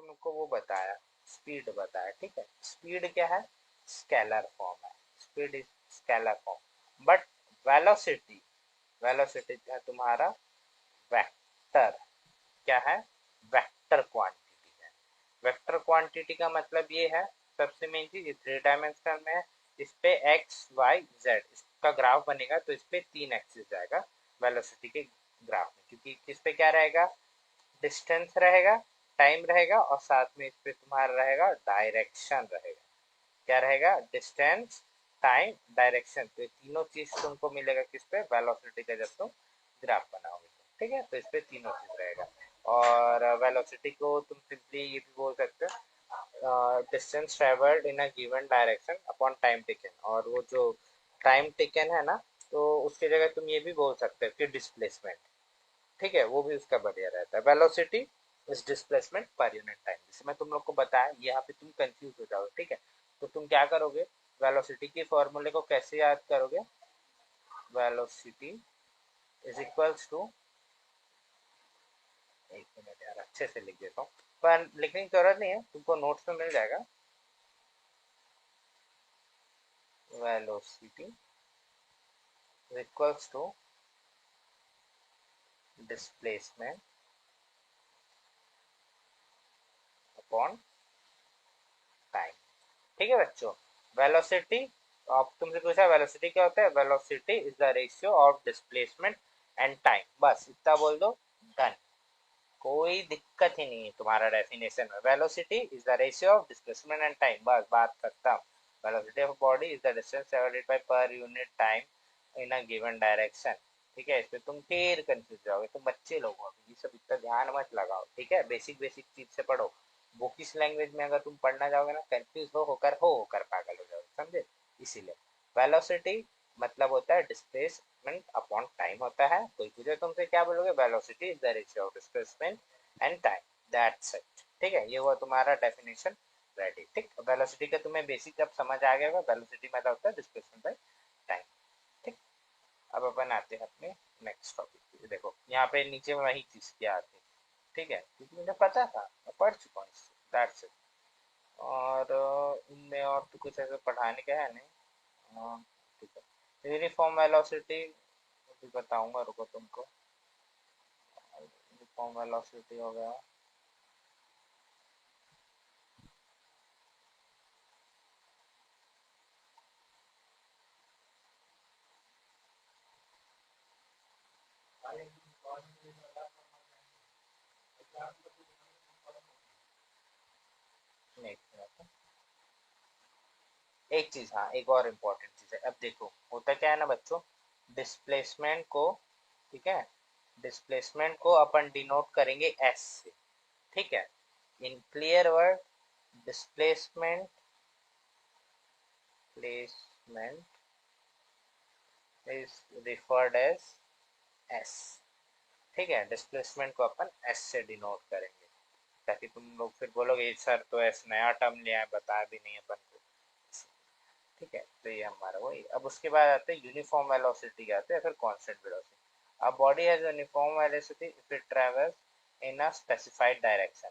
तुमको वो बताया, स्पीड बताया, ठीक है। स्पीड क्या है, स्केलर फॉर्म है, speed is scalar form. But velocity, velocity है तुम्हारा वेक्टर, क्या है, वेक्टर क्वांटिटी है। वेक्टर क्वांटिटी का मतलब ये है, सबसे मेन चीज ये 3 डायमेंशनल में है। इस पे एक्स वाई जेड इसका ग्राफ बनेगा, तो इस पे 3 एक्सिस जाएगा वेलोसिटी के ग्राफ में, क्योंकि किस पे क्या रहेगा, डिस्टेंस रहेगा, टाइम रहेगा, और साथ में इस पे तुम्हारा रहेगा डायरेक्शन रहेगा। क्या रहेगा, डिस्टेंस, टाइम, डायरेक्शन। तो ये तीनों चीज तुमको मिलेगा किस पे, वेलोसिटी का जब तुम ग्राफ बनाओगे तो, ठीक है। तो इस पे तीनों चीज रहेगा। और वेलोसिटी को तुम सिंपली ये भी बोल सकते हो, distance travelled in a given direction upon time taken. और वो जो टाइम टेकन है ना, तो उसकी जगह तुम ये भी बोल सकते हो कि डिस्प्लेसमेंट, ठीक है, वो भी उसका बढ़िया रहता है। Velocity is displacement per unit time, जैसे मैं तुम लोग को बताया, यहाँ पे तुम कंफ्यूज हो जाओगे, ठीक है। तो तुम क्या करोगे, वेलोसिटी के फॉर्मूले को कैसे याद करोगे, वेलोसिटी इज इक्वल्स टू, एक मिनट यार अच्छे से लिख देता हूँ, पर लिखने की जरूरत नहीं है, तुमको नोट्स में मिल जाएगा। Velocity is equals to displacement upon time, ठीक है बच्चों। वेलोसिटी, अब तुमसे पूछा वेलोसिटी क्या होता है, velocity is the ratio of displacement and time, बस इतना बोल दो, डन। कोई दिक्कत ही नहीं है तुम्हारा डेफिनेशन में। Velocity is the ratio of displacement and time, बस बात खत्म। Velocity of body is the distance travelled by per unit time in a given direction, ठीक है। इसमें तुम फिर कंफ्यूज जाओगे, तुम बच्चे लोग हो, ये सब इतना ध्यान मत लगाओ, ठीक है। बेसिक बेसिक चीज से पढ़ो। बुकिश लैंग्वेज में अगर तुम पढ़ना जाओगे ना, कंफ्यूज हो होकर पागल हो जाओगे, समझे। इसीलिए वेलोसिटी मतलब होता है डिस्प्लेसमेंट अपॉन टाइम होता है। कोई पूछे तुमसे क्या बोलोगे, velocity is the ratio of displacement and time, that's it, ठीक है। ये हुआ तुम्हारा डेफिनेशन रेडी, ठीक। वेलोसिटी का तुम्हें बेसिक जब समझ आ गया होगा, वेलोसिटी मतलब होता है डिस्प्लेसमेंट बाय टाइम, ठीक। अब अपन आते हैं अपने नेक्स्ट टॉपिक पे। देखो यहाँ पे नीचे में वही चीज क्या आती है, ठीक है, क्योंकि मुझे पता था, मैं पढ़ चुका हूँ इससे, दैट्स इट। और इनमें और तो कुछ ऐसे पढ़ाने का है नहीं, ठीक है। यूनिफॉर्म वेलोसिटी भी बताऊंगा, रुको तुमको। यूनिफॉर्म वेलोसिटी हो गया, नहीं, एक चीज, हाँ एक और इम्पोर्टेंट चीज है। अब देखो होता क्या है ना बच्चों, डिस्प्लेसमेंट को, ठीक है, डिस्प्लेसमेंट को अपन डिनोट करेंगे एस से, ठीक है। In clear word, displacement, placement is referred as S, ठीक है। डिस्प्लेसमेंट को अपन एस से डिनोट करेंगे, ताकि तुम लोग फिर बोलोगे सर तो एस नया टर्म लिया है, बताया भी नहीं अपन को, ठीक है। तो ये हमारा वही। अब उसके बाद आते हैं यूनिफॉर्म वेलोसिटी के आते हैं, फिर कांस्टेंट वेलोसिटी। अब body has uniform velocity if it travels in a specified direction.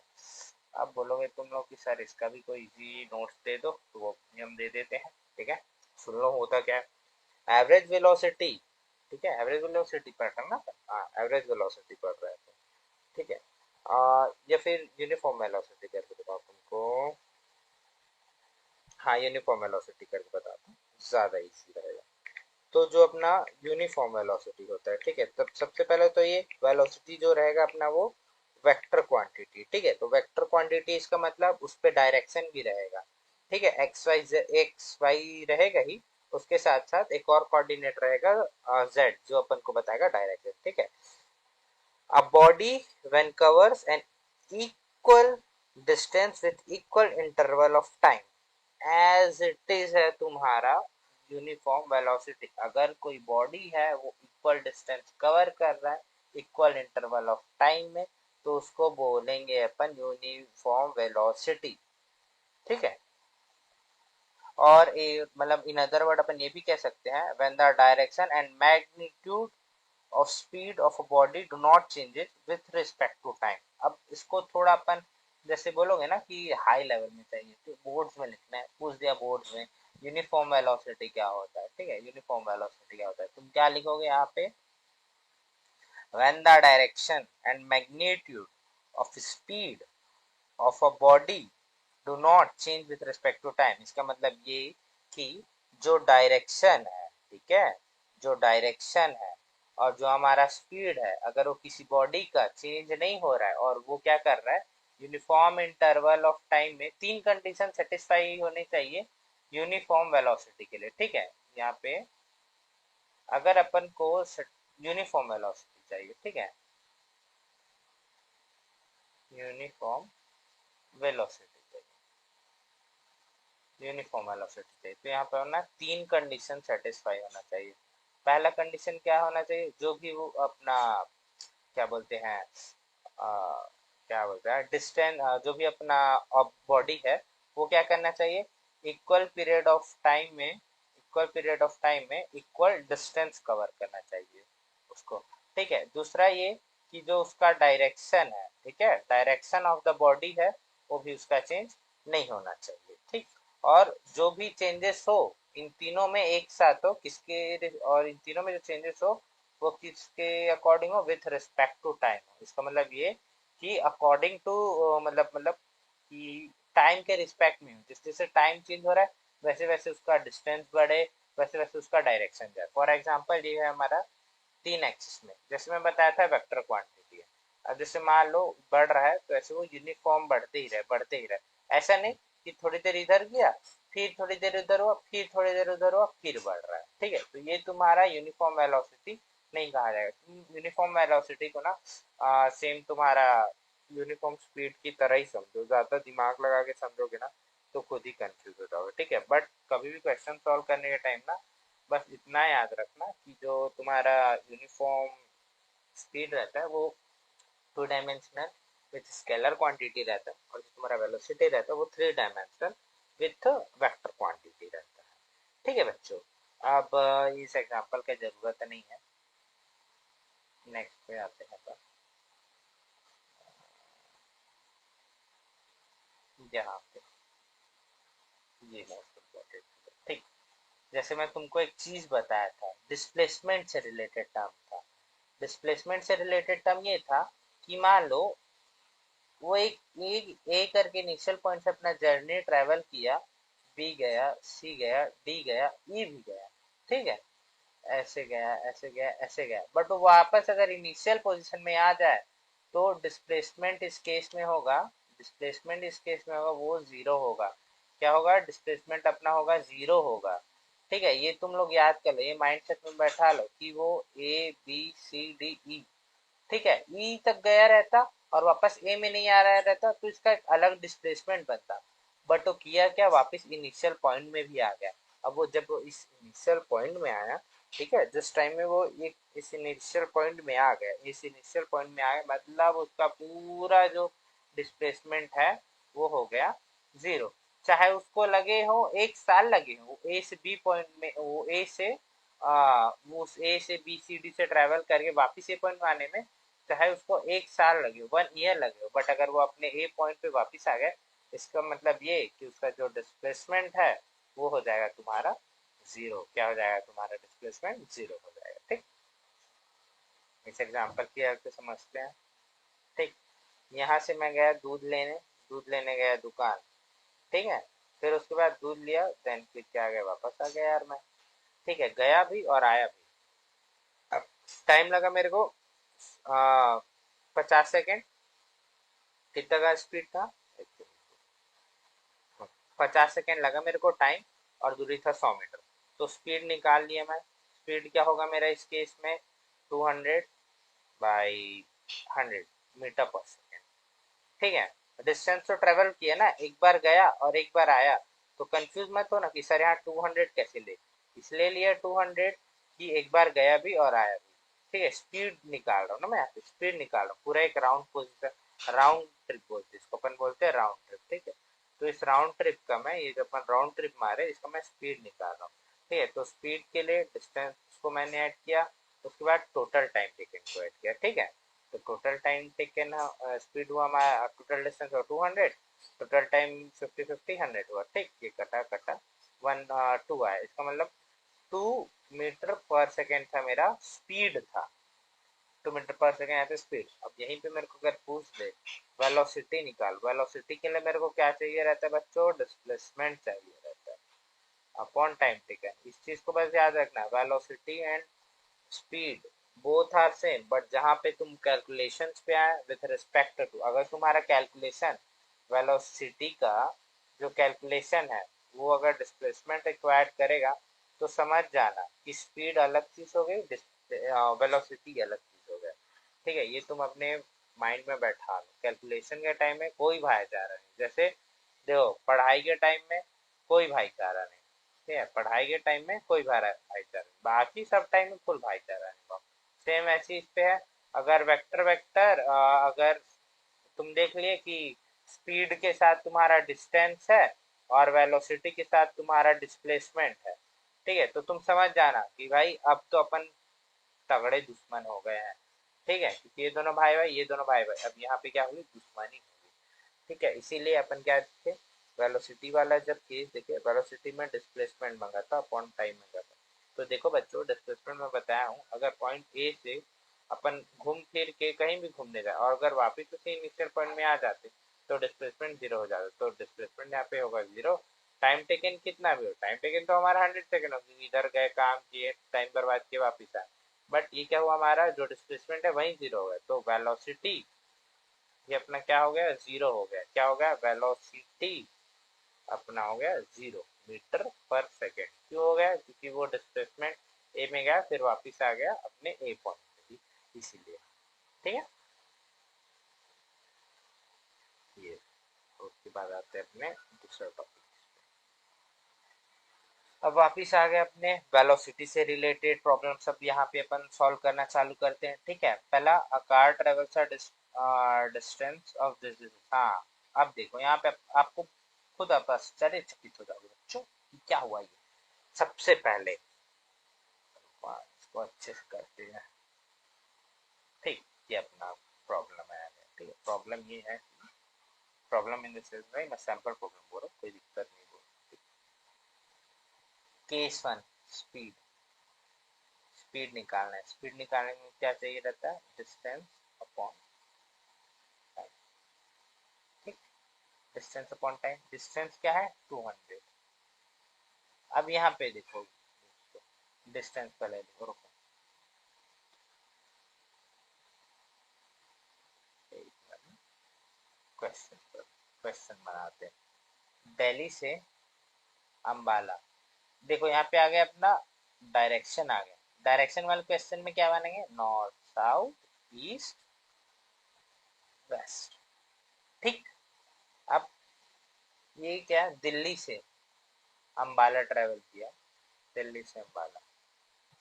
अब बोलोगे तुम लोग कि सर इसका भी कोई इजी नोट्स दे दो, तो वो भी हम दे देते हैं, ठीक है। सुन लो होता क्या है, एवरेज वेलोसिटी, ठीक है, एवरेज वेलोसिटी पढ़ रहे हैं ना, हाँ एवरेज वेलोसिटी पढ़ रहे हैं, ठीक है। या फिर यूनिफॉर्म वेलोसिटी करके बताओ तुमको, हाँ यूनिफॉर्म वेलोसिटी करके बताता हूँ, ज़्यादा इजी रहेगा। तो जो अपना यूनिफॉर्म वेलोसिटी होता है, ठीक है, तब सबसे पहले तो ये वेलोसिटी जो रहेगा अपना वो वेक्टर क्वांटिटी, ठीक है। तो वेक्टर क्वांटिटी इसका मतलब उस पे डायरेक्शन भी रहेगा, ठीक है। एक्स वाई रहेगा ही, उसके साथ साथ एक और कोऑर्डिनेट रहेगा जेड, जो अपन को बताएगा डायरेक्शन, ठीक है। A body when covers an equal distance with equal interval of time as it is है तुम्हारा यूनिफॉर्म वेलोसिटी। अगर कोई बॉडी है वो इक्वल डिस्टेंस कवर कर रहा है इक्वल इंटरवल ऑफ टाइम में, तो उसको बोलेंगे अपन यूनिफॉर्म वेलोसिटी, ठीक है। और मतलब इन अदर वर्ड अपन ये भी कह सकते हैं, when the direction and magnitude of speed of a body do not change it with respect to time। अब इसको थोड़ा अपन जैसे बोलोगे ना कि हाई लेवल में चाहिए तो बोर्ड्स में लिखना है, पूछ दिया बोर्ड्स में यूनिफॉर्म वेलोसिटी क्या होता है, ठीक है, यूनिफॉर्म वेलोसिटी क्या होता है, तुम क्या लिखोगे यहाँ पे, when the direction and magnitude of speed of a body do not change with respect to time। इसका मतलब ये कि जो डायरेक्शन है, ठीक है, जो डायरेक्शन है और जो हमारा स्पीड है, अगर वो किसी बॉडी का चेंज नहीं हो रहा है और वो क्या कर रहा है, यूनिफॉर्म इंटरवल ऑफ टाइम में, तीन कंडीशन सेटिस्फाई होनी चाहिए यूनिफॉर्म वेलोसिटी के लिए, ठीक है। यहाँ पे अगर अपन को यूनिफॉर्म वेलोसिटी चाहिए, ठीक है, यूनिफॉर्म वेलोसिटी चाहिए, यूनिफॉर्म वेलोसिटी चाहिए, तो यहाँ पर ना तीन कंडीशन सेटिस्फाई होना चाहिए। पहला कंडीशन क्या होना चाहिए, जो भी वो अपना क्या बोलते हैं, क्या बोलते हैं डिस्टेंस, जो भी अपना बॉडी है वो क्या करना चाहिए, इक्वल पीरियड ऑफ टाइम में, इक्वल पीरियड ऑफ टाइम में इक्वल डिस्टेंस कवर करना चाहिए उसको, ठीक है। दूसरा ये कि जो उसका डायरेक्शन है, ठीक है, डायरेक्शन ऑफ द बॉडी है वो भी उसका चेंज नहीं होना चाहिए, ठीक। और जो भी चेंजेस हो इन तीनों में एक साथ हो, किसके, और इन तीनों में जो चेंजेस हो वो किसके अकॉर्डिंग हो, विथ रिस्पेक्ट टू टाइम। इसका मतलब ये कि अकॉर्डिंग टू, मतलब कि टाइम के रिस्पेक्ट में हो, जिस जैसे टाइम चेंज हो रहा है वैसे वैसे उसका डिस्टेंस बढ़े, वैसे वैसे उसका डायरेक्शन जाए। फॉर एग्जांपल ये है हमारा तीन एक्सिस में, जैसे मैं बताया था वेक्टर क्वांटिटी है, अब जैसे मान लो बढ़ रहा है तो ऐसे वो यूनिफॉर्म बढ़ते ही रहे, बढ़ते ही रहे, ऐसा नहीं कि थोड़ी देर इधर गया, फिर थोड़ी देर उधर हुआ, फिर थोड़ी देर उधर हुआ, फिर बढ़ रहा है, ठीक है। तो ये तुम्हारा यूनिफॉर्म वेलोसिटी नहीं कहा जाएगा। तुम यूनिफॉर्म वेलोसिटी को ना सेम तुम्हारा यूनिफॉर्म स्पीड की तरह ही समझो, ज्यादा दिमाग लगा के समझोगे ना तो खुद ही कंफ्यूज हो जाओगे, ठीक है। बट कभी भी क्वेश्चन सॉल्व करने के टाइम ना बस इतना याद रखना कि जो तुम्हारा यूनिफॉर्म स्पीड रहता है वो two dimensional with scalar quantity रहता है, और जो तुम्हारा वेलोसिटी रहता है वो three dimensional with vector quantity रहता है, ठीक है बच्चों। अब इस एग्जांपल की जरूरत नहीं है, नेक्स्ट पे आते हैं अपन, यहाँ पे ये मोस्ट इम्पोर्टेंट, ठीक। जैसे मैं तुमको एक चीज बताया था, डिस्प्लेसमेंट से रिलेटेड टर्म था। डिस्प्लेसमेंट से रिलेटेड टर्म ये था कि मान लो वो एक ए करके इनिशियल पॉइंट से अपना जर्नी ट्रेवल किया, बी गया, सी गया, डी गया, ई भी गया, ठीक है, ऐसे गया, ऐसे गया, ऐसे गया, बट वो वापस अगर इनिशियल पोजीशन में आ जाए तो डिस्प्लेसमेंट इस केस में होगा, डिस्प्लेसमेंट इस केस में होगा वो जीरो होगा। क्या होगा, डिस्प्लेसमेंट अपना होगा जीरो होगा, ठीक है। ये तुम लोग याद कर लो, ये माइंडसेट में बैठा लो कि वो A B C D E, ठीक है, ई तक गया रहता और वापस ए में नहीं आ रहा रहता तो इसका एक अलग डिस्प्लेसमेंट बनता, बट वो किया क्या, वापस इनिशियल पॉइंट में भी आ गया। अब वो जब वो इस इनिशियल पॉइंट में आया, ठीक है, जिस टाइम में वो एक इस इनिशियल पॉइंट में आ गया, इस इनिशियल पॉइंट में आ गया मतलब उसका पूरा जो डिस्प्लेसमेंट है वो हो गया जीरो। चाहे उसको लगे हो एक साल लगे हो ए से बी पॉइंट में, वो ए से वो उस ए से बी सी डी से ट्रेवल करके वापिस ए पॉइंट में आने में चाहे उसको एक साल लगे हो, 1 ईयर लगे हो, बट अगर वो अपने ए पॉइंट पे वापस आ गए, इसका मतलब ये कि उसका जो डिस्प्लेसमेंट है वो हो जाएगा तुम्हारा जीरो। क्या हो जाएगा, तुम्हारा डिस्प्लेसमेंट जीरो हो जाएगा, ठीक। इस एग्जांपल की हेल्प से समझते हैं, ठीक। यहाँ से मैं गया दूध लेने, दूध लेने गया दुकान, ठीक है, फिर उसके बाद दूध लिया, देन फिर क्या आ गया, वापस आ गया यार मैं, ठीक है, गया भी और आया भी। अब टाइम लगा मेरे को 50 सेकेंड, कितना का स्पीड था, 50 सेकेंड लगा मेरे को टाइम, और दूरी था 100 मीटर, तो स्पीड निकाल लिया मैं। स्पीड क्या होगा मेरा इस केस में, 200/100 मीटर पर सेकेंड, ठीक है। डिस्टेंस तो ट्रेवल किया ना, एक बार गया और एक बार आया, तो कंफ्यूज मत हो ना कि सर यहाँ 200 कैसे ले, इसलिए लिया 200 कि एक बार गया भी और आया भी, ठीक है। स्पीड निकाल रहा हूँ ना मैं, यहाँ पे स्पीड निकाल रहा हूँ, पूरा एक राउंड पोजिशन, राउंड ट्रिप बोलते हैं इसको, अपन बोलते हैं राउंड ट्रिप, ठीक है। तो इस राउंड ट्रिप का मैं, ये जो अपन राउंड ट्रिप मारे इसका मैं स्पीड निकाल रहा हूँ, ठीक है। तो स्पीड के लिए डिस्टेंस को मैंने ऐड किया, उसके बाद टोटल टाइम टेकन को ऐड किया, ठीक है। तो टोटल टाइम टेकन स्पीड हुआ हमारा, टोटल डिस्टेंस हुआ 200, टोटल टाइम 50 हुआ। ठीक, ये कटा कटा 2 आया, इसका मतलब 2 मीटर पर सेकेंड था मेरा स्पीड था। 2 मीटर पर सेकेंड यहाँ पे स्पीड। अब यहीं पे मेरे को अगर पूछ दे वेलोसिटी निकाल, वेलोसिटी के लिए मेरे को क्या चाहिए रहता है बच्चों, डिस्प्लेसमेंट चाहिए रहता है अपॉन टाइम टेकन। इस चीज को बस याद रखना, velocity and speed both are same, but जहाँ पे तुम कैलकुलेशंस पे आए विथ रिस्पेक्ट टू, अगर तुम्हारा कैलकुलेशन वेलोसिटी का जो कैलकुलेशन है वो अगर डिस्प्लेसमेंट रिक्वायर्ड करेगा, तो समझ जाना कि स्पीड अलग चीज हो गई, वेलोसिटी अलग चीज हो गया। ठीक है, ये तुम अपने माइंड में बैठा लो। कैलकुलेशन के टाइम में कोई भाईचारा नहीं, जैसे देखो पढ़ाई के टाइम में कोई भाईचारा नहीं, ठीक है, पढ़ाई के टाइम में कोई भाईचारा नहीं, बाकी सब टाइम में फुल भाईचारा नहीं। सेम ऐसी इस पे है, अगर वेक्टर वेक्टर अगर तुम देख लिए कि स्पीड के साथ तुम्हारा डिस्टेंस है और वेलोसिटी के साथ तुम्हारा डिस्प्लेसमेंट है, ठीक है, तो तुम समझ जाना कि भाई अब तो अपन तगड़े दुश्मन हो गए हैं। ठीक है, क्योंकि ये दोनों भाई भाई, ये दोनों भाई भाई, अब यहाँ पे क्या हुई, दुश्मनी हुई। ठीक है, इसीलिए अपन क्या देखे, वेलोसिटी वाला जब केस देखे, वेलोसिटी में डिस्प्लेसमेंट मंगा था अपॉन टाइम मंगा था। तो देखो बच्चों, डिस्प्लेसमेंट में बताया हूँ, अगर पॉइंट ए से अपन घूम फिर के कहीं भी घूमने जाए और अगर वापिस उसी इनिशियल पॉइंट में आ जाते तो डिस्प्लेसमेंट जीरो हो जाता, तो डिस्प्लेसमेंट यहाँ पे होगा जीरो। टाइम टेकन कितना भी हो, टाइम टेकन तो हमारा 100 सेकेंड होगी, इधर गए काम किए टाइम बर्बाद किए वापिस आए, बट ये क्या हुआ, हमारा जो डिस्प्लेसमेंट है वही जीरो हो गया, तो वेलोसिटी ये अपना क्या हो गया, जीरो हो गया। क्या हो गया, वेलोसिटी अपना हो गया 0 मीटर पर सेकेंड। क्यों हो गया, क्योंकि वो डिस्प्लेसमेंट ए में गया फिर वापिस आ गया अपने ए पॉइंट पे, इसीलिए। ठीक है, ये उसके बाद आते हैं अपने दूसरा टॉपिक। अब वापिस आ गए अपने वेलोसिटी से रिलेटेड प्रॉब्लम, सब यहाँ पे अपन सॉल्व करना चालू करते हैं। ठीक है, पहला, a car travels a distance of this. हाँ, अब देखो यहाँ पे आपको खुद आप आश्चर्यचकित हो जाओगे बच्चों कि क्या हुआ। ये सबसे पहले इसको अच्छे से करते हैं। ठीक, ये अपना प्रॉब्लम है। ठीक है, प्रॉब्लम ये है, प्रॉब्लम इन द सेंस भाई मैं सैंपल प्रॉब्लम बोल रहा हूँ, कोई दिक्कत नहीं बोल। Case one, speed. स्पीड निकालना है, स्पीड निकालने में क्या चाहिए रहता है, डिस्टेंस अपॉन टाइम। ठीक, डिस्टेंस अपॉन टाइम, डिस्टेंस क्या है 200। अब यहाँ पे देखो, डिस्टेंस पहले देखो, रुको क्वेश्चन पर क्वेश्चन बनाते हैं। दिल्ली से अंबाला, देखो यहाँ पे आ गया अपना डायरेक्शन आ गया। डायरेक्शन वाले क्वेश्चन में क्या बनेंगे, नॉर्थ साउथ ईस्ट वेस्ट। ठीक, अब ये क्या है, दिल्ली से अंबाला ट्रेवल किया, दिल्ली से अंबाला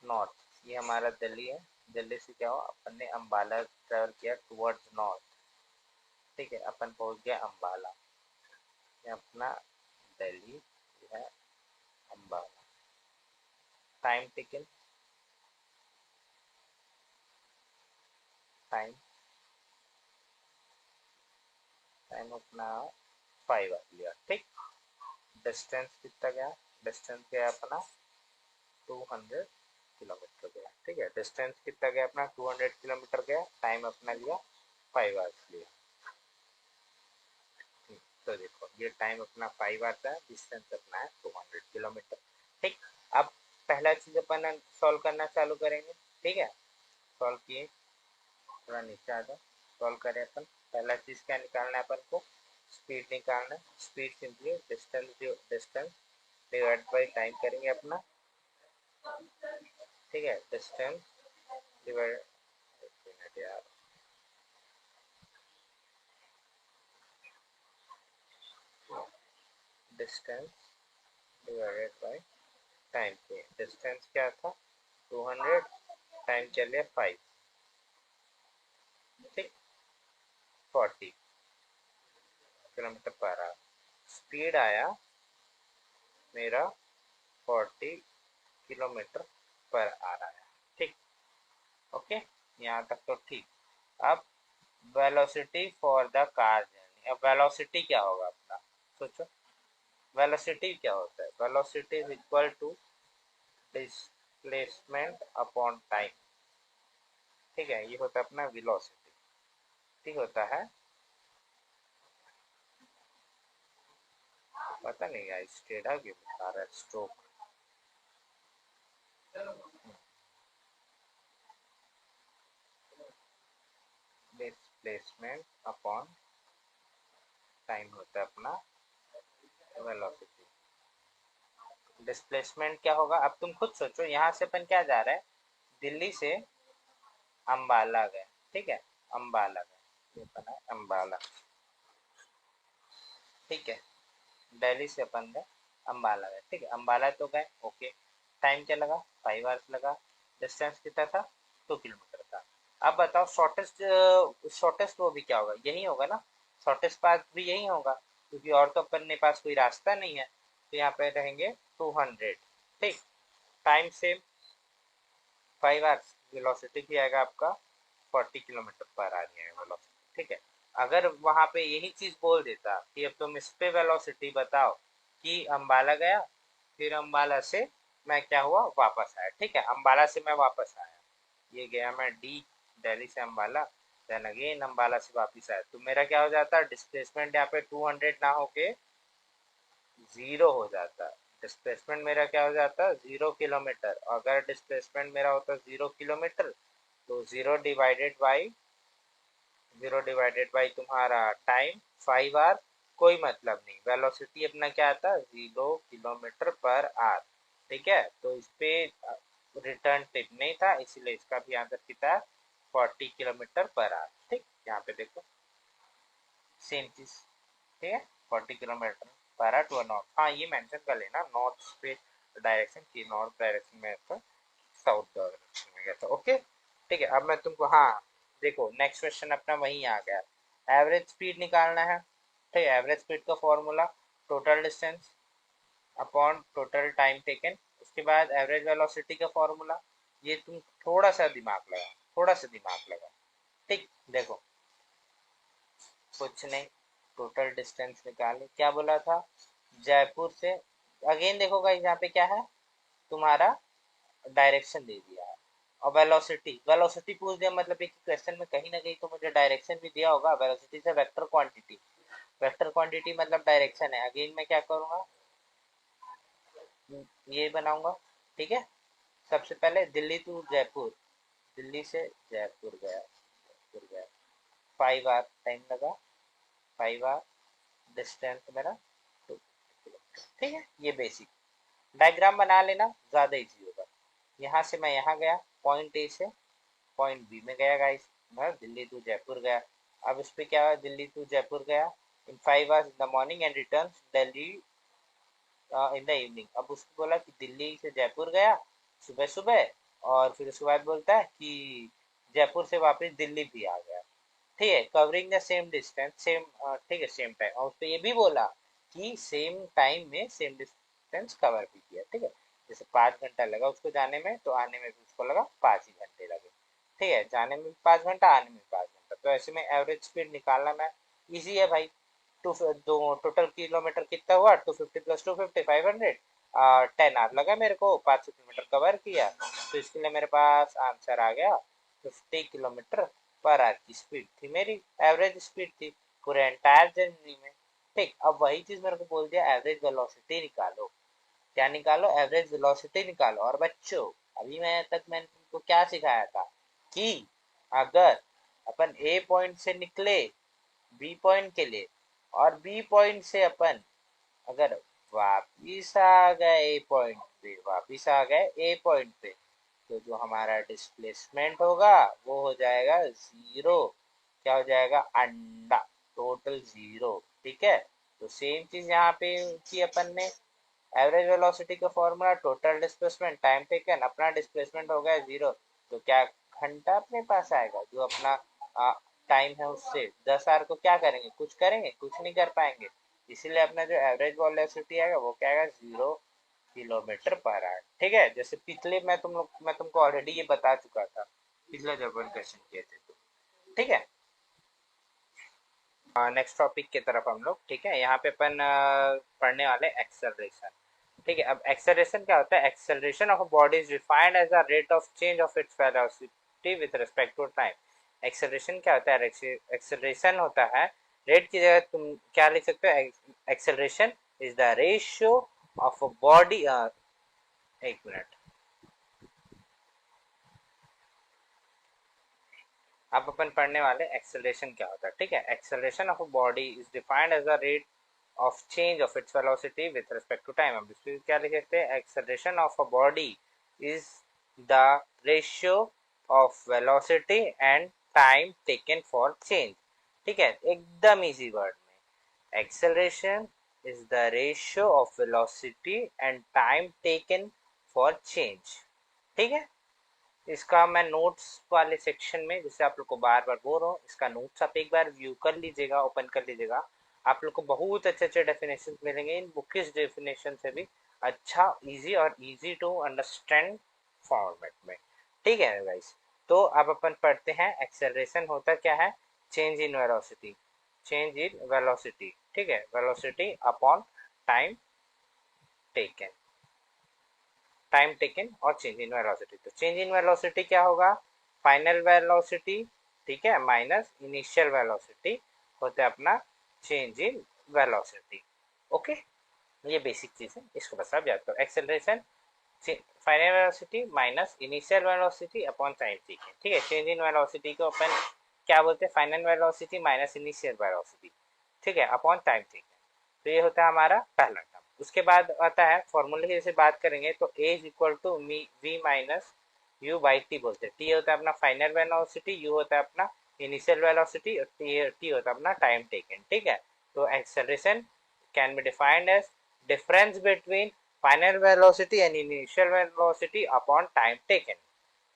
नॉर्थ, ये हमारा दिल्ली है। दिल्ली से क्या हुआ, अपन ने अंबाला ट्रेवल किया टुवर्ड्स नॉर्थ। ठीक है, अपन पहुंच गया अंबाला, ये अपना दिल्ली, ये है Ambala. Time taken, time time अपना 5 आ लिया। ठीक, डिस्टेंस कितना गया, डिस्टेंस गया अपना 200 किलोमीटर गया। ठीक है, डिस्टेंस कितना गया अपना 200 किलोमीटर गया, टाइम अपना लिया 5 आवर्स लिया। तो देखो ये टाइम अपना 5 आता है, डिस्टेंस अपना है 200 किलोमीटर। ठीक, अब पहला चीज अपन सॉल्व करना चालू करेंगे। ठीक है, सॉल्व किए, थोड़ा नीचे आ जाओ, सॉल्व करें अपन। पहला चीज क्या निकालना है अपन को, स्पीड निकालना है। Speed simply distance distance divide by time करेंगे अपना। ठीक है, डिस्टेंस डिवाइड, मिनट यार, डिस्टेंस डिवाइडेड बाई टाइम पे, डिस्टेंस क्या था 200, टाइम चलिए 5। ठीक, 40 किलोमीटर पर आवर। स्पीड आया मेरा 40 किलोमीटर पर आ रहा है। ठीक, ओके, यहाँ तक तो ठीक। अब velocity for the car journey, अब वेलोसिटी क्या होगा अपना, सोचो वेलोसिटी क्या होता है, velocity is equal to displacement upon time, ठीक है, ये होता है अपना वेलोसिटी, ठीक होता है, पता नहीं यार टेढ़ा क्यों बता रहा है स्ट्रोक, डिस्प्लेसमेंट अपॉन टाइम होता है अपना वेलोसिटी। डिस्प्लेसमेंट क्या होगा, अब तुम खुद सोचो, यहाँ से अपन क्या जा रहा है, दिल्ली से अम्बाला गए, ठीक है, अम्बाला गए, ये अपन है अम्बाला, ठीक है, दिल्ली से अपन गए अम्बाला गए, ठीक है, अम्बाला तो गए, ओके, टाइम क्या लगा, 5 आवर्स लगा, डिस्टेंस कितना था, 2 किलोमीटर था। अब बताओ शॉर्टेस्ट, शॉर्टेस्ट वो भी क्या होगा, यही होगा ना, शॉर्टेस्ट पाथ भी यही होगा, क्योंकि और तो अपन के पास कोई रास्ता नहीं है, तो यहाँ पे रहेंगे 200, ठीक, टाइम सेम 5 आवर्स, वेलोसिटी भी आएगा आपका 40 किलोमीटर पर आ रही है वेलोसिटी, ठीक है। अगर वहां पे यही चीज बोल देता कि अब तुम इस पे वेलोसिटी बताओ कि अम्बाला गया, फिर अम्बाला से मैं क्या हुआ वापस आया, ठीक है, अम्बाला से मैं वापस आया, ये गया मैं डी, दिल्ली से अम्बाला, देन अगेन अम्बाला से वापस आया, तो मेरा क्या हो जाता, डिस्प्लेसमेंट यहाँ पे 200 ना होके 0 हो जाता, डिस्प्लेसमेंट मेरा क्या हो जाता 0 किलोमीटर, अगर डिस्प्लेसमेंट मेरा होता 0 किलोमीटर, तो 0 डिवाइडेड बाई तुम्हारा टाइम 5 आवर, कोई मतलब नहीं, वेलोसिटी अपना क्या आता 0 किलोमीटर पर आवर, ठीक है, तो इस पे रिटर्न टिप नहीं था, इसीलिए इसका भी आंसर कितना है 40 किलोमीटर पर आवर, ठीक, यहाँ पे देखो सेम चीज, ठीक है, 40 kilometre per hour to north, हाँ ये मेंशन कर लेना नॉर्थ पे डायरेक्शन की, नॉर्थ डायरेक्शन में था, साउथ डायरेक्शन में गया था, ओके, ठीक है, अब मैं तुमको, हाँ देखो नेक्स्ट क्वेश्चन अपना वहीं आ गया, एवरेज स्पीड निकालना है, ठीक है, एवरेज स्पीड का formula total distance upon total time taken, उसके बाद एवरेज वेलोसिटी का फॉर्मूला, ये तुम थोड़ा सा दिमाग लगा, थोड़ा सा दिमाग लगा, ठीक, देखो कुछ नहीं, टोटल डिस्टेंस निकाले, क्या बोला था, जयपुर से, अगेन देखो गाइस यहाँ पे क्या है, तुम्हारा डायरेक्शन दे दिया है, और वेलोसिटी, वेलोसिटी पूछ दिया मतलब एक क्वेश्चन में कहीं ना कहीं तो मुझे डायरेक्शन भी दिया होगा, वेलोसिटी से वेक्टर क्वांटिटी, वेक्टर क्वांटिटी मतलब डायरेक्शन है, अगेन मैं क्या करूँगा, ये बनाऊंगा, ठीक है, सबसे पहले दिल्ली टू जयपुर, दिल्ली से जयपुर गया, जयपुर गया, 5 आवर टाइम लगा, 5 आवर, डिस्टेंस मेरा 2 किलोमीटर, ठीक है, ये बेसिक डायग्राम बना लेना, ज़्यादा इजी होगा, यहाँ से मैं यहाँ गया, पॉइंट ए से पॉइंट बी में गया गाइस, मैं दिल्ली टू जयपुर गया, अब इस पे क्या है, दिल्ली टू जयपुर गया इन 5 hours in the morning and return Delhi in the evening, अब उसको बोला कि दिल्ली से जयपुर गया सुबह सुबह, और फिर उसके बाद बोलता है कि जयपुर से वापस दिल्ली भी आ गया, ठीक है, covering the same distance same, ठीक है सेम टाइम, और उसपे ये भी बोला कि सेम टाइम में सेम डिस्टेंस कवर भी किया, ठीक है, जैसे 5 घंटा लगा उसको जाने में, तो आने में भी उसको लगा 5 ही घंटे लगे, ठीक है, जाने में भी 5 घंटा, आने में भी 5 घंटा, तो ऐसे में एवरेज स्पीड निकालना मैं इजी है भाई, टू दो टोटल किलोमीटर कितना हुआ 250 प्लस 250 500, 10 आवर लगा मेरे को 500 किलोमीटर कवर किया, तो इसके लिए मेरे पास आंसर आ गया 50 किलोमीटर पर आवर की स्पीड थी मेरी, एवरेज स्पीड थी पूरे एंटायर जर्नी में, ठीक, अब वही चीज मेरे को बोल दिया एवरेज वेलोसिटी निकालो, क्या निकालो, एवरेज वेलोसिटी निकालो, और बच्चों अभी मैं तक मैंने तुमको क्या सिखाया था कि अगर अपन ए पॉइंट से निकले बी पॉइंट के लिए, और बी पॉइंट से अपन अगर वापिस आ गए ए पॉइंट पे, वापिस आ गए ए पॉइंट पे, तो जो हमारा डिस्प्लेसमेंट होगा वो हो जाएगा 0, क्या हो जाएगा अंडा, टोटल 0, ठीक है, तो सेम चीज यहाँ पे की अपन ने, एवरेज वेलोसिटी का formula total displacement time taken, अपना डिस्प्लेसमेंट हो गया 0, तो क्या घंटा अपने पास आएगा, जो अपना टाइम है उससे 10 आवर को क्या करेंगे, कुछ करेंगे, कुछ नहीं कर पाएंगे, इसीलिए अपना जो एवरेज वेलोसिटी आएगा वो क्या आएगा 0 किलोमीटर पर आवर, ठीक है, जैसे पिछले मैं तुमको ऑलरेडी ये बता चुका था, पिछला जब अपन क्वेश्चन किए थे तो, ठीक है, नेक्स्ट टॉपिक की तरफ हम लोग, ठीक है। यहाँ पे अपन पढ़ने वाले एक्सेलरेशन, ठीक है। अब एक्सेलरेशन क्या होता है? Acceleration of a body is defined as the rate of change of its velocity with respect to time. Acceleration क्या होता है? एक्सेलरेशन होता है, रेट की जगह तुम क्या लिख सकते हो? Acceleration is the ratio of a body, एक मिनट, अब अपन पढ़ने वाले एक्सेलरेशन क्या होता है, ठीक है। Acceleration of a body is defined as the rate of change of its velocity with respect to time। अब इसमें क्या लिख सकते हैं? acceleration of a body is the ratio of velocity and time taken for change, ठीक है। एकदम easy word में, acceleration is the ratio of velocity and time taken for change, ठीक है। इसका मैं नोट्स वाले सेक्शन में, जिसे आप लोग को बार बार बोल रहा हूँ, इसका नोट्स आप एक बार व्यू कर लीजिएगा, ओपन कर लीजिएगा। आप लोग को बहुत अच्छे अच्छे डेफिनेशन मिलेंगे, इन बुकिश डेफिनेशन से भी अच्छा, इजी और इजी टू अंडरस्टैंड फॉर्मेट में, ठीक है गाइस। तो अब अपन पढ़ते हैं एक्सेलरेशन होता क्या है? Change in velocity, change in velocity, ठीक है। Velocity upon time taken, time taken और चेंज इन वेलोसिटी। तो चेंज इन वेलोसिटी क्या होगा? फाइनल वेलोसिटी, ठीक है, माइनस इनिशियल वेलोसिटी होता है अपना चेंज इन वेलोसिटी। ओके, ये बेसिक चीज है, इसको बस आप याद करो। Acceleration final velocity minus initial velocity upon time taken, ठीक है। चेंज इन वेलोसिटी को अपन क्या बोलते हैं? Final velocity minus initial velocity, ठीक है, अपॉन टाइम टेकन। तो ये होता है हमारा पहला टर्म। उसके बाद आता है फॉर्मूले की, जैसे बात करेंगे तो a is equal to v minus u by t बोलते हैं। टी होता है अपना फाइनल वेलोसिटी, यू होता है अपना इनिशियल वेलोसिटी, और टी होता है अपना टाइम टेकन, ठीक है। तो acceleration can be defined age difference between final velocity and initial velocity upon time taken,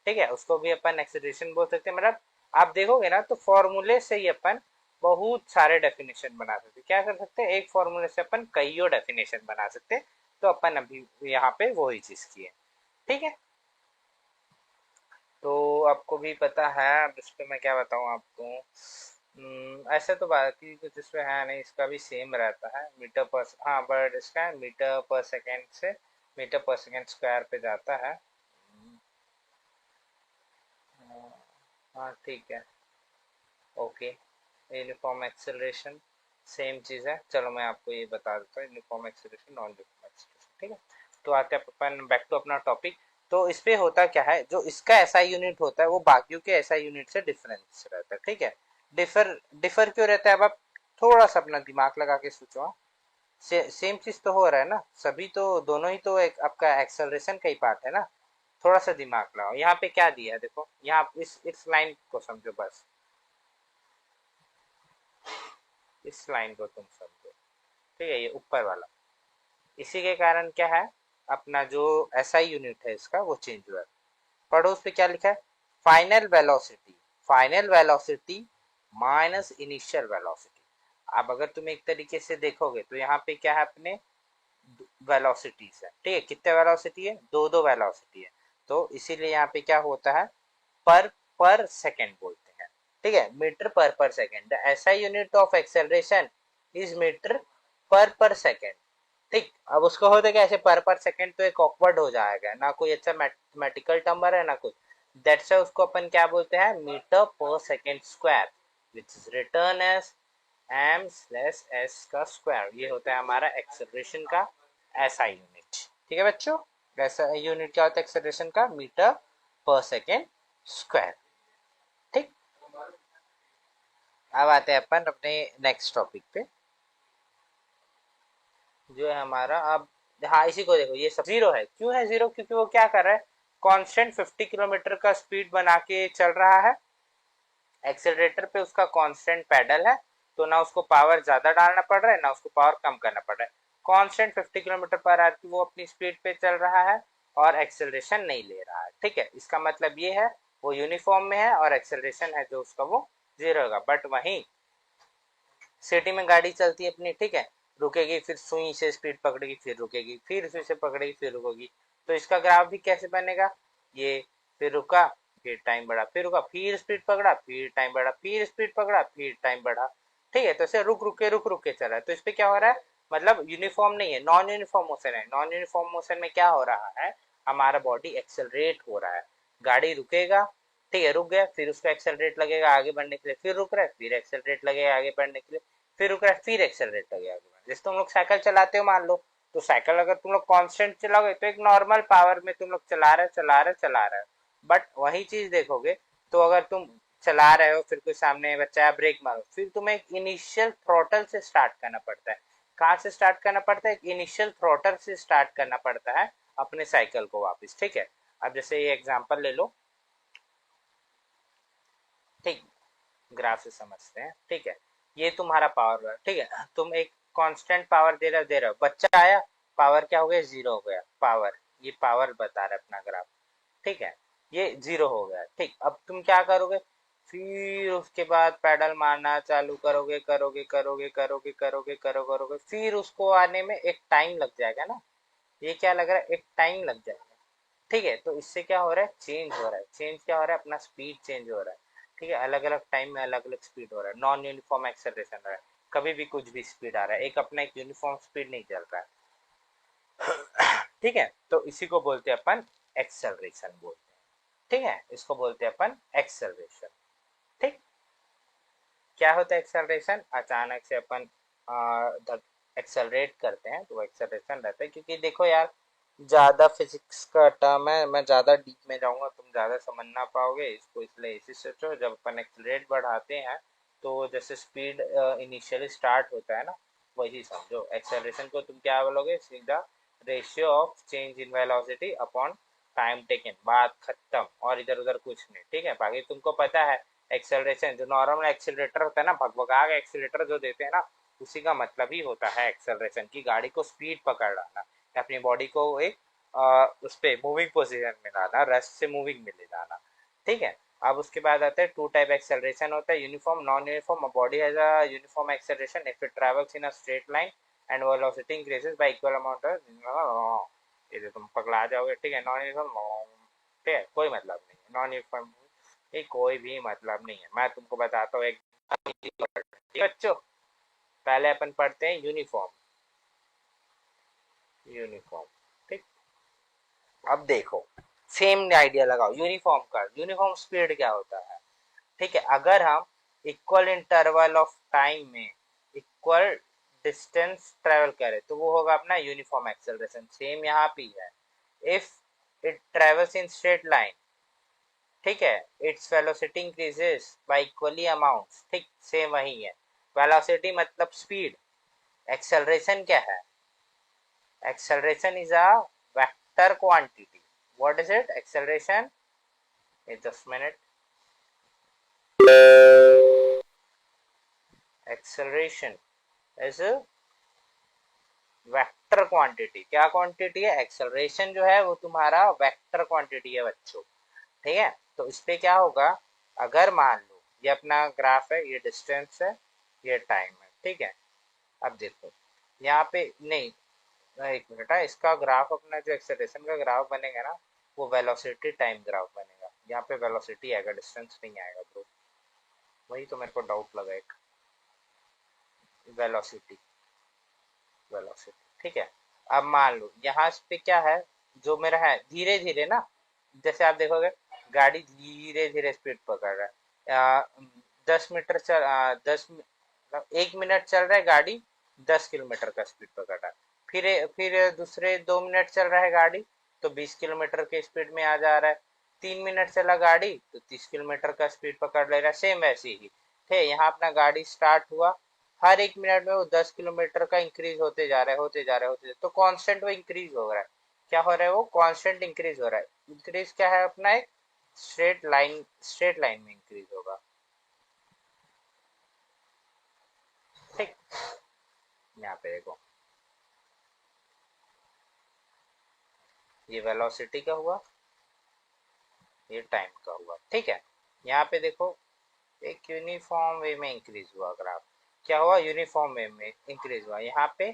ठीक है। उसको भी अपन एक्सेलरेशन बोल सकते हैं। मतलब आप देखोगे ना तो फॉर्मूले से ही अपन बहुत सारे डेफिनेशन बना सकते हैं। क्या कर सकते हैं? एक फॉर्मूले से अपन कईयों डेफिनेशन बना सकते हैं। तो अपन अभी यहाँ पे वही चीज की है, ठीक है। तो आपको भी पता है, अब इस पे मैं क्या बताऊँ आपको। ऐसे तो बाकी कुछ इसमें है नहीं, इसका भी सेम रहता है मीटर पर, हाँ, बट इसका मीटर पर सेकेंड से मीटर पर सेकेंड स्क्वायर पे जाता है। हाँ ठीक है, ओके। यूनिफॉर्म एक्सेलरेशन सेम चीज़ है। चलो मैं आपको ये बता देता हूँ, uniform acceleration, non uniform acceleration, ठीक है। तो आते हैं अपन बैक टू अपना टॉपिक। तो इस पे होता क्या है, जो इसका एसआई यूनिट होता है वो बाकियों के एसआई यूनिट से डिफरेंस रहता है, ठीक है। डिफर डिफर क्यों रहता है? अब आप थोड़ा सा अपना दिमाग लगा के सोचो, हाँ। सेम चीज तो हो रहा है ना, सभी तो, दोनों ही तो एक आपका एक्सेलरेशन का ही पार्ट है ना। थोड़ा सा दिमाग लगाओ, यहाँ पे क्या दिया है देखो, यहाँ इस लाइन को समझो बस, इस लाइन को तुम समझो, ठीक है, ये ऊपर वाला। इसी के कारण क्या है, अपना जो एसआई यूनिट है इसका वो चेंज हुआ है। पढ़ो उस पे क्या लिखा है? Final velocity, final velocity minus initial velocity. अब अगर तुम एक तरीके से देखोगे तो यहाँ पे क्या है, अपने वेलोसिटीज है, ठीक है। कितने वेलोसिटी है? दो दो वेलोसिटी है। तो इसीलिए यहाँ पे क्या होता है, पर पर सेकेंड बोलते हैं, ठीक है, metre per second. The SI unit of acceleration is metre per second, ठीक। अब उसको होता है कैसे, पर सेकेंड तो एक ऑकवर्ड हो जाएगा ना, कोई अच्छा मैथमेटिकल टर्म है ना कुछ। दैट्स उसको अपन क्या बोलते हैं? Metre per second square, which is written as m slash s का स्क्वायर। ये होता है हमारा एक्सेलरेशन का एसआई यूनिट, ठीक है बच्चों। एसआई यूनिट क्या होता है एक्सेलरेशन का? मीटर पर सेकेंड स्क्वायर, ठीक। अब आते हैं अपन अपने नेक्स्ट टॉपिक पे, जो है हमारा अब, हाँ, इसी को देखो, ये सब जीरो है। क्यों है जीरो? क्योंकि वो क्या कर रहा है, कांस्टेंट 50 किलोमीटर का स्पीड बना के चल रहा है। एक्सेलरेटर पे उसका कांस्टेंट पेडल है, तो ना उसको पावर ज्यादा डालना पड़ रहा है ना उसको पावर कम करना पड़ रहा है। कांस्टेंट 50 किलोमीटर पर आवर की वो अपनी स्पीड पे चल रहा है और एक्सेलरेशन नहीं ले रहा है, ठीक है। इसका मतलब ये है वो यूनिफॉर्म में है और एक्सेलरेशन है जो उसका वो जीरो होगा। बट वहीं सिटी में गाड़ी चलती है अपनी, ठीक है, रुकेगी, फिर सुई से स्पीड पकड़ेगी, फिर रुकेगी, फिर सुई से पकड़ेगी, फिर रुकेगी। तो इसका ग्राफ भी कैसे बनेगा? ये फिर रुका, फिर टाइम बढ़ा, फिर रुका, फिर स्पीड पकड़ा, फिर टाइम बढ़ा, फिर स्पीड पकड़ा, फिर टाइम बढ़ा। ठीक है, तो इसे रुक रुक के चल रहा है। तो इस पे क्या हो रहा है, मतलब यूनिफॉर्म नहीं है, नॉन यूनिफॉर्म मोशन है। नॉन यूनिफॉर्म मोशन में क्या हो रहा है, हमारा बॉडी एक्सेलरेट हो रहा है। गाड़ी रुकेगा, ठीक है, रुक गया, फिर उसको एक्सेलरेट लगेगा आगे बढ़ने के लिए, फिर रुक रहा है, फिर एक्सेलरेट लगेगा आगे बढ़ने के लिए, फिर रुक रहा है, फिर एक्सेलरेट लगेगा आगे बढ़ने। जैसे तुम लोग साइकिल चलाते हो मान लो, तो साइकिल अगर तुम लोग कांस्टेंट चलाओगे तो एक नॉर्मल पावर में तुम लोग चला रहे हो। बट वही चीज देखोगे तो अगर तुम चला रहे हो, फिर कोई सामने बच्चा है, ब्रेक मारो, फिर तुम्हें एक इनिशियल थ्रोटल से स्टार्ट करना पड़ता है। कहाँ से स्टार्ट करना पड़ता है, एक इनिशियल थ्रोटल से स्टार्ट करना पड़ता है अपने साइकिल को वापस। ठीक है, अब जैसे ये एग्जांपल ले लो, ठीक, ग्राफ से समझते हैं। ठीक है, ये तुम्हारा पावर है, ठीक है, तुम एक कांस्टेंट पावर दे रहे हो, बच्चा आया, पावर क्या हो गया, जीरो हो गया पावर। ये पावर बता रहा है अपना ग्राफ। ठीक है, ये जीरो हो गया। ठीक, अब तुम क्या करोगे, फिर उसके बाद पैडल मारना चालू करोगे करोगे करोगे करोगे करोगे करोगे करोगे, फिर उसको आने में एक टाइम लग जाएगा ना। ये क्या लग रहा है, एक टाइम लग जाएगा। ठीक है, तो इससे क्या हो रहा है, चेंज हो रहा है। चेंज क्या हो रहा है, अपना स्पीड चेंज हो रहा है। ठीक है, अलग अलग टाइम में अलग अलग स्पीड हो रहा है, नॉन यूनिफॉर्म एक्सेलरेशन हो रहा है। कभी भी कुछ भी स्पीड आ रहा है, एक अपना एक यूनिफॉर्म स्पीड नहीं चल रहा है। ठीक है, तो इसी को बोलते हैं अपन एक्सेलरेशन बोलते हैं। ठीक है, इसको बोलते हैं अपन एक्सेलरेशन। ठीक, क्या होता है एक्सेलरेशन, अचानक से अपन एक्सेलरेट करते हैं तो एक्सेलरेशन रहता है। क्योंकि देखो यार, ज़्यादा फिजिक्स का टर्म है, मैं ज़्यादा डीप में जाऊंगा तुम ज़्यादा समझ ना पाओगे इसको, इसलिए इसी सोचो, जब अपन एक्सेलरेट बढ़ाते हैं तो जैसे स्पीड इनिशियली स्टार्ट होता है ना, वही समझो। एक्सेलरेशन को तुम क्या बोलोगे, सीधा ratio of change in velocity upon time taken, बात खत्म, और इधर उधर कुछ नहीं। ठीक है, बाकी तुमको पता है एक्सेलरेशन जो नॉर्मल एक्सेलरेटर होता है ना, भगभगा के एक्सेलरेटर जो देते हैं ना, उसी का मतलब ही होता है एक्सेलरेशन की, गाड़ी को स्पीड पकड़ लाना, अपनी बॉडी को एक उस पे मूविंग पोजीशन में लाना, रेस्ट से मूविंग में ले जाना। ठीक है, अब उसके बाद आता है टू टाइप एक्सेलरेशन होता है, uniform non uniform. Body has a uniform acceleration if it travels in a straight line and velocity increases y equal amount of, ये तुम पगला जाओगे। ठीक है, नॉन यूनिफॉर्म, ठीक है, कोई मतलब नहीं है नॉन यूनिफॉर्म, ये कोई भी मतलब नहीं है। मैं तुमको बताता हूँ एक बच्चों, पहले अपन पढ़ते हैं यूनिफॉर्म। यूनिफॉर्म, ठीक, अब देखो, सेम आइडिया लगाओ यूनिफॉर्म का। यूनिफॉर्म स्पीड क्या होता है, ठीक है, अगर हम इक्वल इंटरवल ऑफ टाइम में इक्वल डिस्टेंस ट्रेवल करें तो वो होगा अपना यूनिफॉर्म एक्सेलरेशन। सेम यहाँ पे है, if it travels in straight line, ठीक है, its velocity increases by equally amounts. ठीक, सेम वही है, वेलोसिटी मतलब स्पीड। एक्सेलरेशन क्या है, acceleration is a vector quantity. What is it, acceleration? Just a minute. Acceleration is a vector quantity. क्या quantity है, एक्सेलरेशन जो है वो तुम्हारा वेक्टर क्वांटिटी है बच्चों। ठीक है, तो इस पे क्या होगा, अगर मान लो ये अपना ग्राफ है, ये डिस्टेंस है, ये टाइम है। ठीक है, अब देखो यहाँ पे नहीं, एक मिनट है, इसका ग्राफ अपना जो एक्सेलरेशन का ग्राफ बनेगा ना, वो वेलोसिटी टाइम ग्राफ बनेगा। यहाँ पे वेलोसिटी आएगा, डिस्टेंस नहीं आएगा ब्रो, वही तो मेरे को डाउट लगा एक। वेलोसिटी, वेलोसिटी, ठीक है। अब मान लो यहाँ पे क्या है, जो मेरा है धीरे धीरे ना, जैसे आप देखोगे गाड़ी धीरे धीरे स्पीड पकड़ रहा है, 10 मीटर चल, 1 मिनट चल रहा है गाड़ी, 10 किलोमीटर का स्पीड पकड़ रहा है। फिर दूसरे 2 मिनट चल रहा है गाड़ी, तो 20 किलोमीटर के स्पीड में आ जा रहा है। 3 मिनट चला गाड़ी तो 30 किलोमीटर का स्पीड पकड़ ले रहा है। सेम वैसे ही थे, यहाँ अपना गाड़ी स्टार्ट हुआ, हर 1 मिनट में वो 10 किलोमीटर का इंक्रीज होते जा रहा है, होते जा रहा है, होते जा रहा है, तो कांस्टेंट वो इंक्रीज हो रहा है। क्या हो रहा है, वो कांस्टेंट इंक्रीज हो रहा है। इंक्रीज क्या है अपना, एक स्ट्रेट लाइन में इंक्रीज होगा। ठीक, यहाँ पे देखो, ये वेलोसिटी का हुआ, ये टाइम का हुआ। ठीक है, यहाँ पे देखो एक यूनिफॉर्म वे में इंक्रीज हुआ ग्राफ। क्या हुआ, यूनिफॉर्म वे में इंक्रीज हुआ। यहाँ पे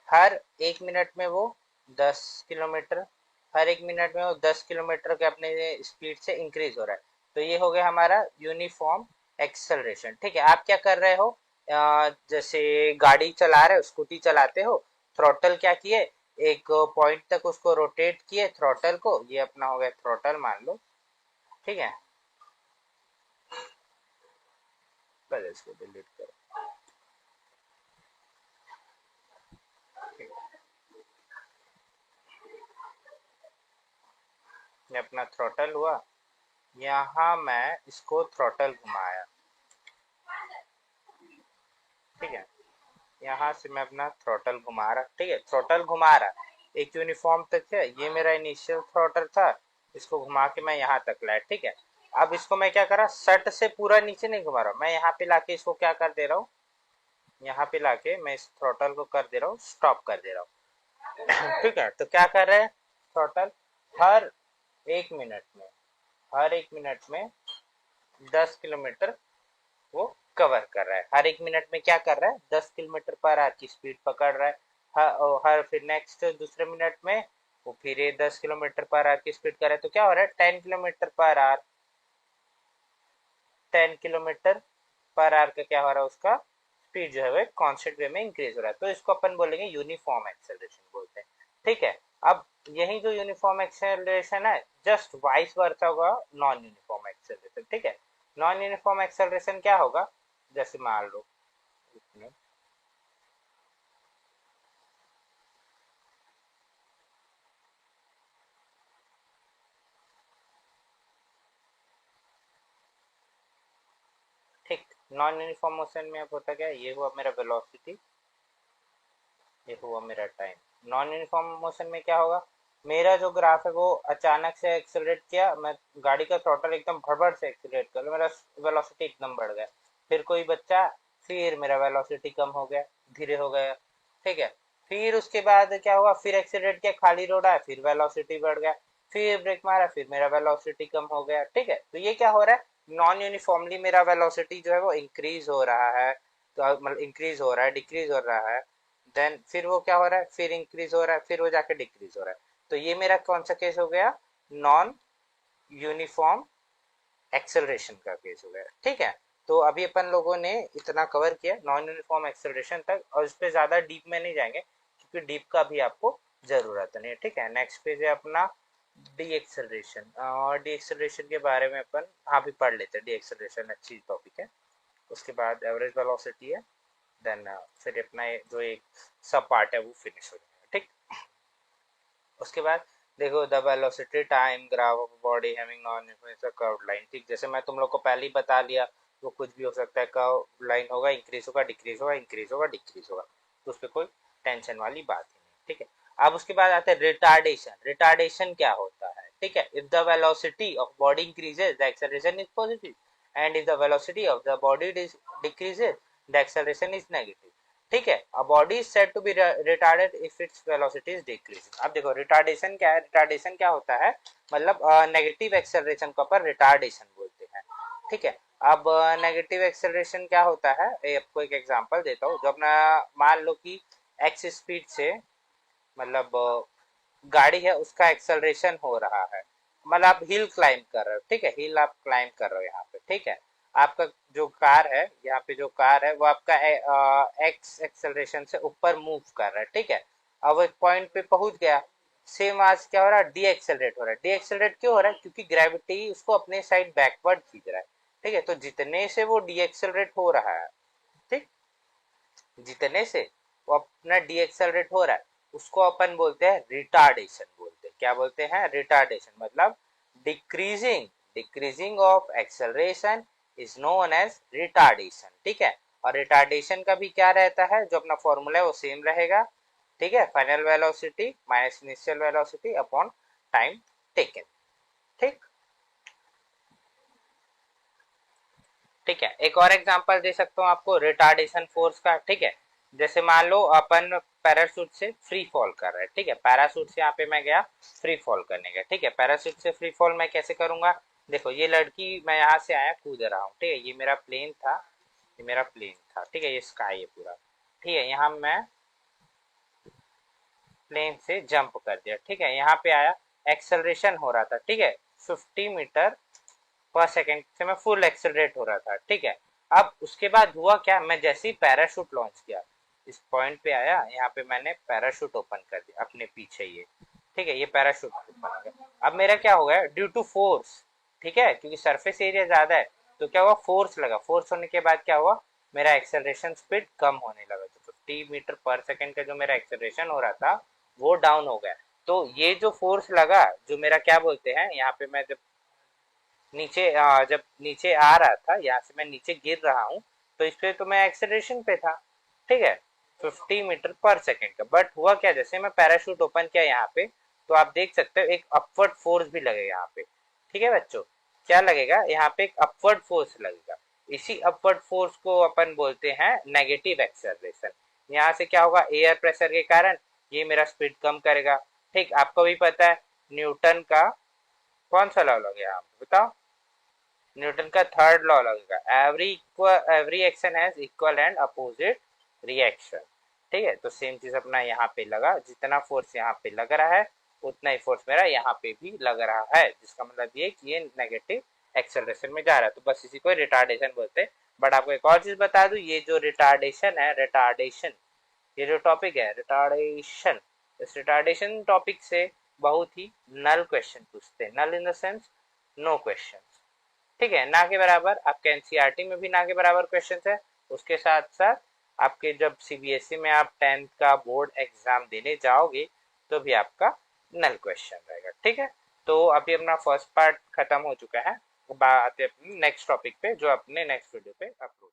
हर 1 मिनट में वो 10 किलोमीटर, हर एक मिनट में वो 10 किलोमीटर के अपने स्पीड से इंक्रीज हो रहा है। तो ये हो गया हमारा यूनिफॉर्म एक्सेलरेशन। ठीक है, आप क्या कर रहे हो, जैसे गाड़ी चला रहे हो, स्कूटी चलाते हो, थ्रॉटल क्या किए, एक पॉइंट तक उसको रोटेट किए थ्रॉटल को, ये अपना हो गया थ्रॉटल मान लो। ठीक है, पहले इसको डिलीट करो। ये अपना थ्रॉटल हुआ, यहाँ मैं इसको थ्रॉटल घुमाया। ठीक है, यहाँ से मैं अपना थ्रॉटल घुमा रहा। ठीक है, थ्रॉटल घुमा रहा एक यूनिफॉर्म तक है, ये मेरा इनिशियल थ्रॉटल था, इसको घुमा के मैं यहाँ तक लाया। ठीक है, अब इसको मैं क्या कर रहा, सट से पूरा नीचे नहीं घुमा रहा, मैं यहाँ पे लाके इसको क्या कर दे रहा हूँ, यहाँ पे लाके मैं इस थ्रॉटल को कर दे रहा हूँ, स्टॉप कर दे रहा हूँ। ठीक है, तो क्या कर रहे हैं थ्रॉटल, हर एक मिनट में, हर एक मिनट में 10 किलोमीटर वो कवर कर रहा है। हर एक मिनट में क्या कर रहा है, 10 किलोमीटर पर आवर की स्पीड पकड़ रहा है। हर फिर नेक्स्ट दूसरे मिनट में वो फिर ये 10 किलोमीटर पर आवर की स्पीड कर रहा है, तो क्या हो रहा है, 10 kilometre per hour, 10 kilometre per hour का क्या हो रहा है, उसका स्पीड जो है वो कॉन्स्टेंट वे में इंक्रीज हो रहा है। तो इसको अपन बोलेंगे यूनिफॉर्म एक्सेलरेशन बोलते हैं। ठीक है, अब यही जो यूनिफॉर्म एक्सेलरेशन है, जस्ट वाइस वर्सा होगा नॉन यूनिफॉर्म एक्सेलरेशन। ठीक है, नॉन यूनिफॉर्म एक्सेलरेशन क्या होगा, जैसे मान लो इसमें, ठीक, नॉन यूनिफॉर्म मोशन में अब होता क्या है, ये हुआ मेरा वेलोसिटी, ये हुआ मेरा टाइम। नॉन यूनिफॉर्म मोशन में क्या होगा, मेरा जो ग्राफ है वो अचानक से एक्सेलरेट किया, मैं गाड़ी का थ्रॉटल एकदम भड़बड़ से एक्सेलरेट कर, मेरा वेलोसिटी एकदम बढ़ गया। फिर कोई बच्चा, फिर मेरा वेलोसिटी कम हो गया, धीरे हो गया। ठीक है, फिर उसके बाद क्या हुआ, फिर एक्सेलरेट किया, खाली रोड आया, फिर वेलोसिटी बढ़ गया, फिर ब्रेक मारा, फिर मेरा वेलोसिटी कम हो गया। ठीक है, तो ये क्या हो रहा है, नॉन यूनिफॉर्मली मेरा वेलोसिटी जो है वो इंक्रीज हो रहा है, तो मतलब इंक्रीज हो रहा है, डिक्रीज हो रहा है, देन फिर वो क्या हो रहा है, फिर इंक्रीज हो रहा है, फिर वो जाके डिक्रीज हो रहा है। तो ये मेरा कौन सा केस हो गया, नॉन यूनिफॉर्म एक्सेलरेशन का केस हो गया। ठीक है, तो अभी अपन लोगों ने इतना कवर किया नॉन यूनिफॉर्म एक्सेलरेशन तक, और इस पे ज्यादा डीप में नहीं जाएंगे क्योंकि डीप का भी आपको जरूरत नहीं है। ठीक है, नेक्स्ट पेज है अपना डी एक्सेलरेशन, और डी एक्सेलरेशन के बारे में अपन हाँ भी पढ़ लेते हैं। डी एक्सेलरेशन अच्छी टॉपिक है। उसके बाद एवरेज वेलोसिटी है, देन फिर अपना जो एक सब पार्ट है वो फिनिश हो जाएगा। ठीक, उसके बाद देखो the velocity time graph of body having non curved line. ठीक, जैसे मैं तुम लोग को पहले ही बता लिया, वो कुछ भी हो सकता है, कर्व लाइन होगा, इंक्रीज होगा, डिक्रीज होगा, इंक्रीज होगा, डिक्रीज होगा, तो उस पर कोई टेंशन वाली बात ही नहीं। ठीक है, अब उसके बाद आता है रिटार्डेशन। रिटार्डेशन क्या होता है, ठीक है, if the velocity of body increases the acceleration is positive, and if the velocity of the body decreases the acceleration is negative. ठीक है, a body is said to be retarded if its velocity is decreasing. अब देखो retardation क्या है, retardation क्या होता है, मतलब नेगेटिव एक्सेलरेशन को अपन रिटार्डेशन बोलते हैं। ठीक है, अब नेगेटिव एक्सेलरेशन क्या होता है, आपको एक एग्जांपल देता हूँ। जो अपना मान लो कि एक्स स्पीड से, मतलब गाड़ी है उसका एक्सेलरेशन हो रहा है, मतलब आप हिल क्लाइंब कर रहे हो। ठीक है, हिल आप क्लाइंब कर रहे हो यहाँ पे। ठीक है, आपका जो कार है, यहाँ पे जो कार है वो आपका एक्स एक्सेलरेशन से ऊपर मूव कर रहा है। ठीक है, अब एक पॉइंट पे पहुंच गया, सेम आज क्या हो रहा है, डी एक्सेलरेट हो रहा है। डी एक्सेलरेट क्यों हो रहा है, क्योंकि ग्रेविटी उसको अपने साइड बैकवर्ड खींच रहा है। ठीक है, तो जितने से वो डी एक्सेलरेट हो रहा है, ठीक, जितने से वो अपना डी एक्सेलरेट हो रहा है, उसको अपन बोलते हैं रिटार्डेशन बोलते हैं। क्या बोलते हैं, रिटार्डेशन, मतलब decreasing, decreasing of acceleration is known as retardation. ठीक है, और रिटार्डेशन का भी क्या रहता है, जो अपना फॉर्मूला है वो सेम रहेगा। ठीक है, final velocity minus initial velocity upon time taken. ठीक, ठीक है, एक और एग्जांपल दे सकता हूँ आपको रिटार्डेशन फोर्स का। ठीक है, जैसे मान लो अपन पैराशूट से फ्री फॉल कर रहे हैं। ठीक है, पैराशूट से यहाँ पे मैं गया फ्री फॉल करने गया। ठीक है, पैराशूट से फ्री फॉल मैं कैसे करूंगा, देखो ये लड़की, मैं यहाँ से आया कूद रहा हूँ। ठीक है, ये मेरा प्लेन था, ये मेरा प्लेन था। ठीक है, ये स्काई है पूरा। ठीक है, यहाँ मैं प्लेन से जंप कर दिया। ठीक है, यहाँ पे आया, एक्सेलरेशन हो रहा था, ठीक है, 50 मीटर पर सेकेंड से मैं फुल एक्सेलरेट हो रहा था, ठीक है। अब उसके बाद हुआ क्या, मैं जैसे ही पैराशूट लॉन्च किया, इस पॉइंट पे आया, यहाँ पे मैंने पैराशूट ओपन कर दिया अपने पीछे ये, ठीक है, ये पैराशूट ओपन हो गया। अब मेरा क्या हो गया, ड्यू टू फोर्स, ठीक है, क्योंकि सरफेस एरिया ज्यादा है, तो क्या हुआ, फोर्स लगा, फोर्स होने के बाद क्या हुआ, मेरा एक्सेलरेशन स्पीड कम होने लगा, तो 50 मीटर पर सेकेंड का जो मेरा एक्सेलरेशन हो रहा था वो डाउन हो गया। तो ये जो फोर्स लगा, जो मेरा क्या बोलते हैं, यहाँ पे मैं जब नीचे जब नीचे आ रहा था, यहाँ से मैं नीचे गिर रहा हूँ, तो इस पे तो मैं एक्सेलरेशन पे था, ठीक है, 50 मीटर पर सेकेंड का। बट हुआ क्या, जैसे मैं पैराशूट ओपन किया यहाँ पे, तो आप देख सकते हो एक अपवर्ड फोर्स भी लगेगा यहाँ पे, ठीक है बच्चों, क्या लगेगा यहाँ पे, एक अपवर्ड फोर्स लगेगा। इसी अपवर्ड फोर्स को अपन बोलते हैं नेगेटिव एक्सेलरेशन। यहाँ से क्या होगा, एयर प्रेशर के कारण ये मेरा स्पीड कम करेगा, ठीक, आपको भी पता है न्यूटन का कौन सा लॉ लगे, आप बताओ, न्यूटन का थर्ड लॉ लगेगा, every action has equal and opposite reaction, ठीक है। तो सेम चीज अपना यहाँ पे लगा, जितना फोर्स यहाँ पे लग रहा है उतना ही फोर्स मेरा यहाँ पे भी लग रहा है, जिसका मतलब ये कि ये नेगेटिव एक्सेलरेशन में जा रहा है, तो बस इसी को रिटार्डेशन बोलते हैं। बट आपको एक और चीज बता दूं, ये जो रिटार्डेशन है, रिटार्डेशन, ये जो टॉपिक है रिटार्डेशन, इस रिटार्डेशन टॉपिक से बहुत ही नल क्वेश्चन पूछते हैं, null in the sense no question, ठीक है, ना के बराबर, आपके एनसीईआरटी में भी ना के बराबर क्वेश्चन है। उसके साथ साथ आपके जब सीबीएसई में आप 10th का बोर्ड एग्जाम देने जाओगे तो भी आपका नल क्वेश्चन रहेगा, ठीक है। तो अभी अपना फर्स्ट पार्ट खत्म हो चुका है, बात है अपनी नेक्स्ट टॉपिक पे, जो अपने नेक्स्ट वीडियो पे अपलोड